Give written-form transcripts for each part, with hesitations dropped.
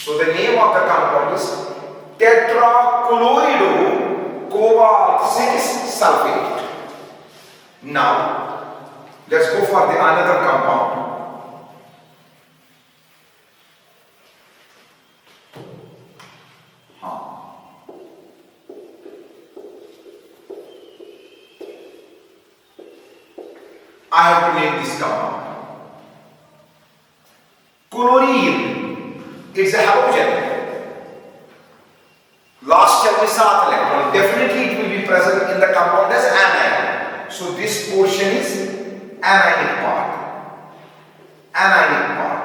So the name of the compound is tetrachlorido cobalt 6 sulfate. Now let's go for the another compound. I have to name this compound. Chlorine. It's a halogen. Last shall be सात electron. Definitely it will be present in the compound as anion. So this portion is anionic part. Anionic part.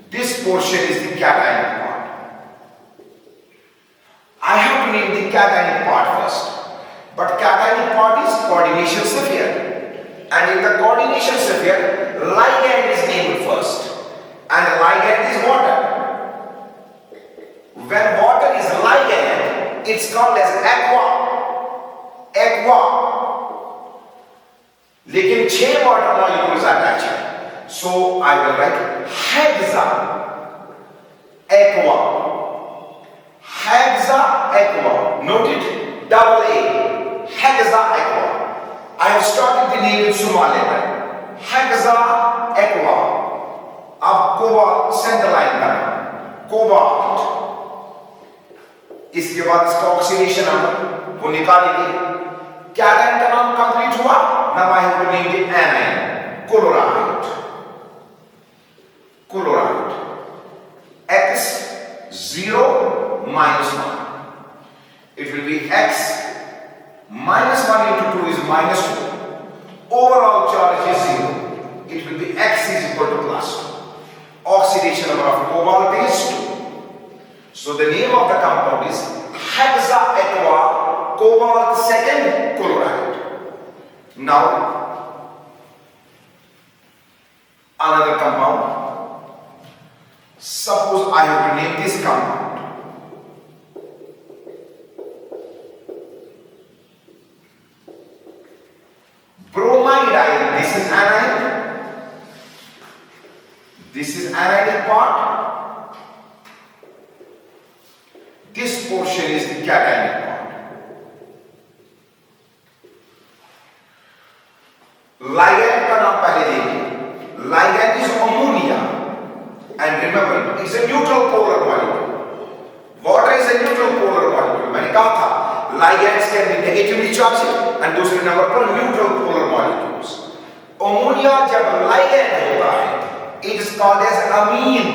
This portion is the cationic part. I have to name the cationic part first. But cationic part is coordination sphere. And in the coordination sphere, ligand is named first. And ligand is water. When water is ligand, it's called as aqua. Aqua. लेकिन 6 water molecules are attached. So I will write hexa aqua. Hexa aqua. Note it. Double A. Hexa aqua. I have started the name with small letter. Hexa aqua. अब cobalt centre line करना. Cobalt. इसके बाद इसका oxidation number वो निकालेंगे. Cation का नाम complete हुआ. Now I have to name the anion. Chloride. Chloride. X 0 minus 1. It will be X minus 1 into 2 is minus 2. Overall charge is 0. It will be X is equal to plus 2. Oxidation number of cobalt is 2. So the name of the compound is hexa aqua cobalt 2 chloride. Now another compound. Suppose I have to name this compound. Bromide ion. This is anion. This is anionic part. This portion is the cationic part. Ligand का नाम पहले देंगे. Ligand is ammonia. And remember, it's a neutral polar molecule. Water is a neutral polar molecule. मैंने कहा था, ligands can be negatively charged and दूसरे number पर neutral polar molecules. Ammonia जब ligand होता है, it is called as amine.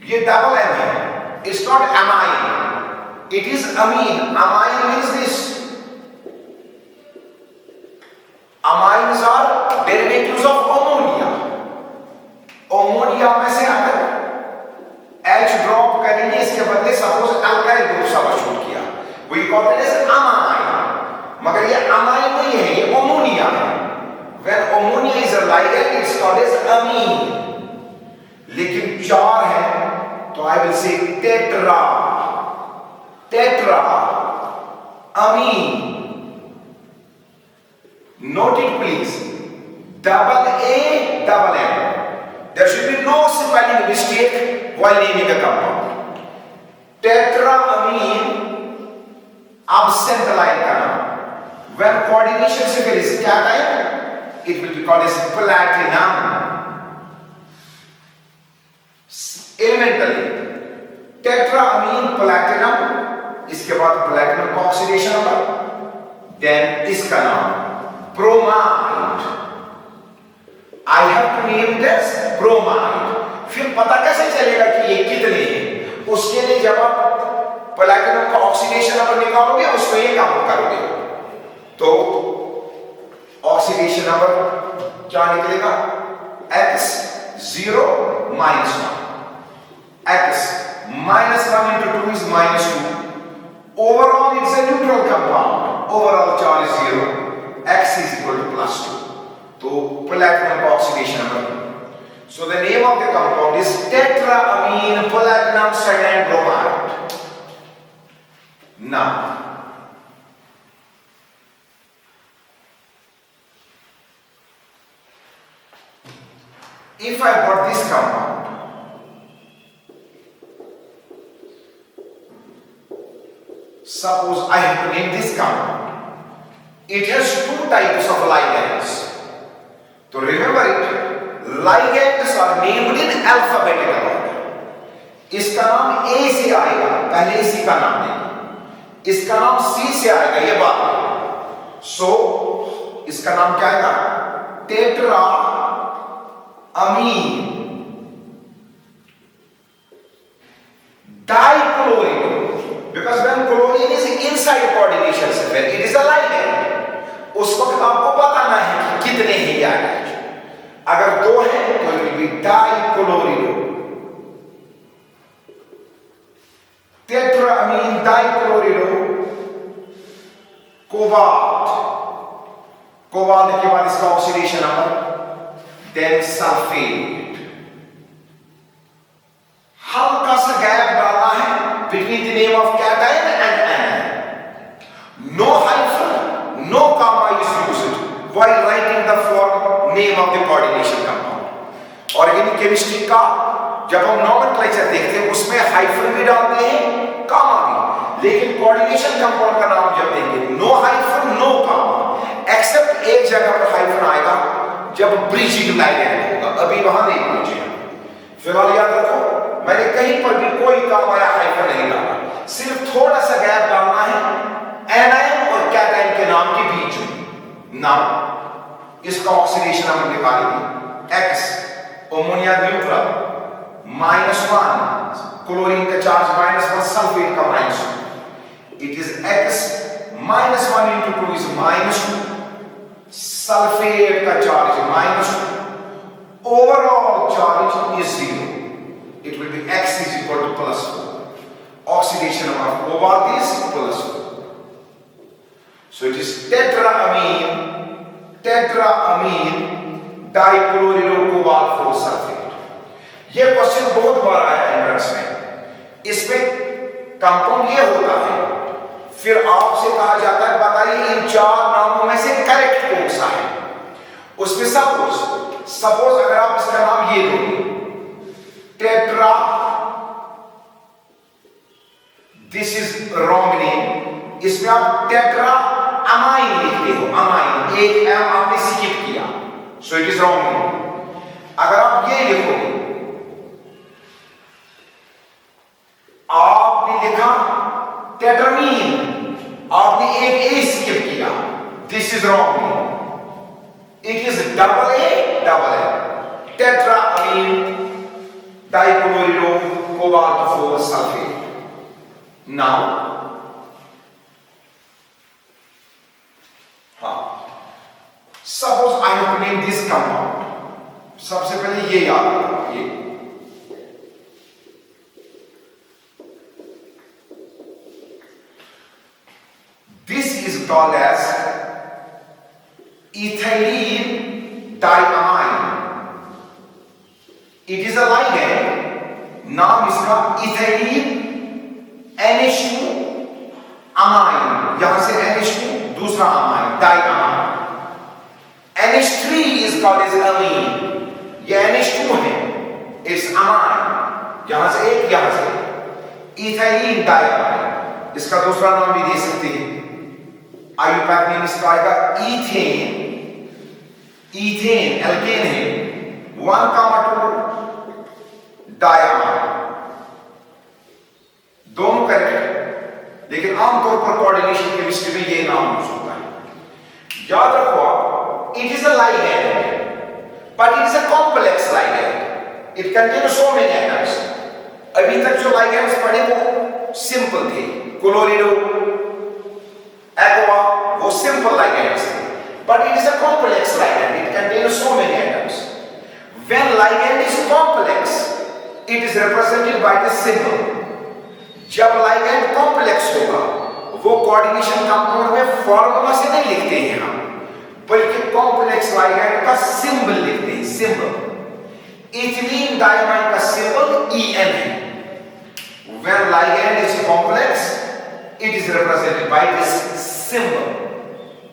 ये double M है. It's not amine. It is amine. Amine means this. Amines are derivatives of ammonia. Ammonia में से अगर H drop करेंगे इसके बदले suppose alkyl group substitute किया. We call it as amine. मगर ये amine नहीं है, ये ammonia है. When ammonia is a ligand, it's called as amine. लेकिन 4 है, तो I will say tetra. Tetra. Amine. Note it please. Double A, double M. There should be no spelling mistake while naming a compound. Tetraamine. Absent line का नाम. When coordination sphere is cation, it will be called as platinum. Elementally, tetraamine platinum. इसके बाद platinum का oxidation होगा. Then इसका नाम bromide. I have to name it as bromide. फिर पता कैसे चलेगा कि ये कितने हैं? उसके लिए जब आप प्लैटिनम का ऑक्सीडेशन नंबर निकालोगे उसमें ये काम करोगे. तो ऑक्सीडेशन नंबर क्या निकलेगा? X 0 minus 1. X minus 1 into 2 is minus 2. Overall it's a neutral compound. Overall charge is 0. X is equal to plus 2. So platinum oxidation number. So the name of the compound is tetraamine platinum second bromide. Now if I got this compound suppose I have to name this compound. It has two types of ligands. So remember it, ligands are named in alphabetical order. इसका नाम A से आएगा, पहले इसी का नाम देंगे. इसका नाम C से आएगा, ये बात है. So इसका नाम क्या आएगा? Tetra amine dichlorine, because when chlorine is inside coordination cell, it is a ligand. उस वक्त आपको बताना है कि कितने हैं यार. अगर दो हैं तो it will be dichlorine. Tetraamine dichloride cobalt. Cobalt के बाद इसका ऑक्सीडेशन नंबर, then सल्फेट. हल्का सा गैप डालना है between the name of cation and anion. No hyphen, no comma is used while writing the form name of the coordination compound. Organic chemistry का जब हम नोमेनक्लेचर देखते हैं उसमें हाइफन भी डालते हैं, कामा भी, लेकिन कोऑर्डिनेशन कंपाउंड का नाम जब देंगे नो हाइफन नो कामा, एक्सेप्ट एक जगह पर हाइफन आएगा जब ब्रिजिंग लाइगैंड होगा. अभी वहां नहीं पहुंचे. फिलहाल याद रखो, मैंने कहीं पर भी कोई कामा या हाइफन नहीं डाला, सिर्फ थोड़ा सा गैप डालना है एनायन और कैटायन के नाम के बीच में. नाम इसका ऑक्सीडेशन हम निकालेंगे. एक्स अमोनिया न्यूट्रल -1, क्लोरीन का चार्ज -1, सल्फेट का -2. It is x -1 into 2 is -2, sulphate का charge -2, overall charge is 0. It will be x is equal to +4. Oxidation of cobalt is +4. So it is tetraamine dichloride cobalt 4 sulfate. ये question बहुत बार आया है entrance में. इसमें compound ये होता है, फिर आपसे कहा जाता है बताइए इन चार नामों में से करेक्ट कौन सा है. उसमें सपोज अगर आप इसका नाम ये दोगे tetra, this is wrong name, इसमें आप टेट्रा अमाइन लिखते हो, अमाइन एक एम आपने स्किप किया, so it is wrong name. अगर आप ये लिखोगे, आपने लिखा टेट्रामीन, आपने एक ए स्किप किया, this is wrong name. It is double A tetramine dichlorido cobalt 4 sulphate. Now suppose I have to name this compound. सबसे पहले ये याद रखो, ये this is called as ethylene diamine. It is a ligand. नाम इसका ethylene NH2 amine, यहां से NH2 दूसरा amine diamine. NH3 is called as amine. ये NH2 है, it's amine, यहां से एक, यहां से ethylene diamine. इसका दूसरा नाम भी दे सकते हैं. आयुपैक नेम इसका आएगा ईथेन. ईथेन एल्केन है, 1,2 डायमाइन. दोनों करेक्ट, लेकिन आमतौर पर कोऑर्डिनेशन केमिस्ट्री में ये नाम यूज होता है. याद रखो आप, it is a ligand but it is a complex ligand. It contains so many atoms. अभी तक जो लाइगैंड्स पढ़े वो सिंपल थे, क्लोरिडो aqua, वो simple ligands, but it is a complex ligand. It contains so many atoms. When ligand is complex, it is represented by the symbol. जब ligand complex होगा, वो coordination compound में formula से नहीं लिखते हैं हम, बल्कि complex ligand का symbol लिखते हैं. symbol. Ethylene diamine का symbol En है. When ligand is complex, it is represented by this symbol.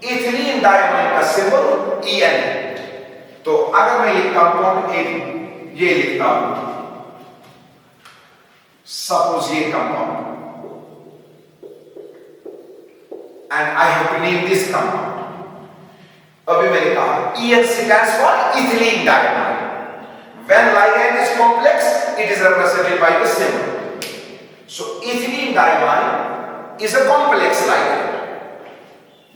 ethylene diamine का symbol En. तो अगर मैं ये कंपाउंड ये लिखता हूं, सपोज ये compound and I have to name this compound. अभी मैंने कहा EN stands for ethylene diamine. When ligand is complex, it is represented by the symbol. So ethylene diamine is a complex ligand.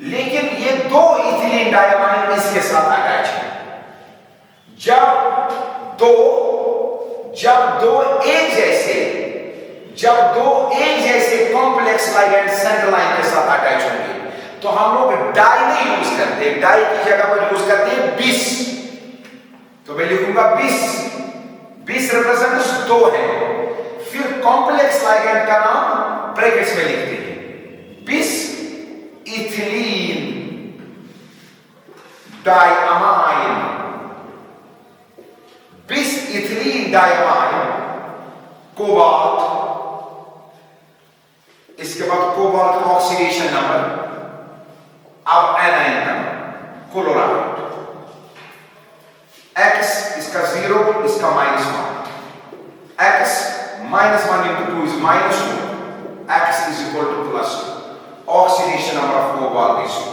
लेकिन ये दो ethylene diamine इसके साथ attach है। जब दो एक जैसे कॉम्प्लेक्स लाइगैंड सेंट्रल लाइन के साथ अटैच होंगे तो हम लोग डाई नहीं यूज करते, डाई की जगह पर यूज करते हैं बिस। तो मैं लिखूंगा बिस रिप्रेजेंट्स दो है, फिर कॉम्प्लेक्स लाइगैंड का नाम ब्रैकेट्स में लिखते हैं बिस इथिलीन डायमाइन, बिस इथिलीन डायमाइन कोबाल्ट, इसके बाद कोबाल्ट का ऑक्सीडेशन नंबर, अब एनाइन नंबर क्लोराइड, X इसका 0 इसका -1, X -1 into 2 is -2, X is equal to +2. Oxidation number of cobalt is 2.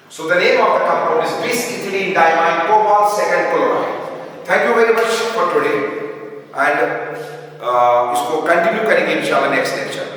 So the name of the compound is bis ethylene diamine cobalt second chloride. Thank you very much for today and इसको continue करेंगे इंशाल्लाह next lecture.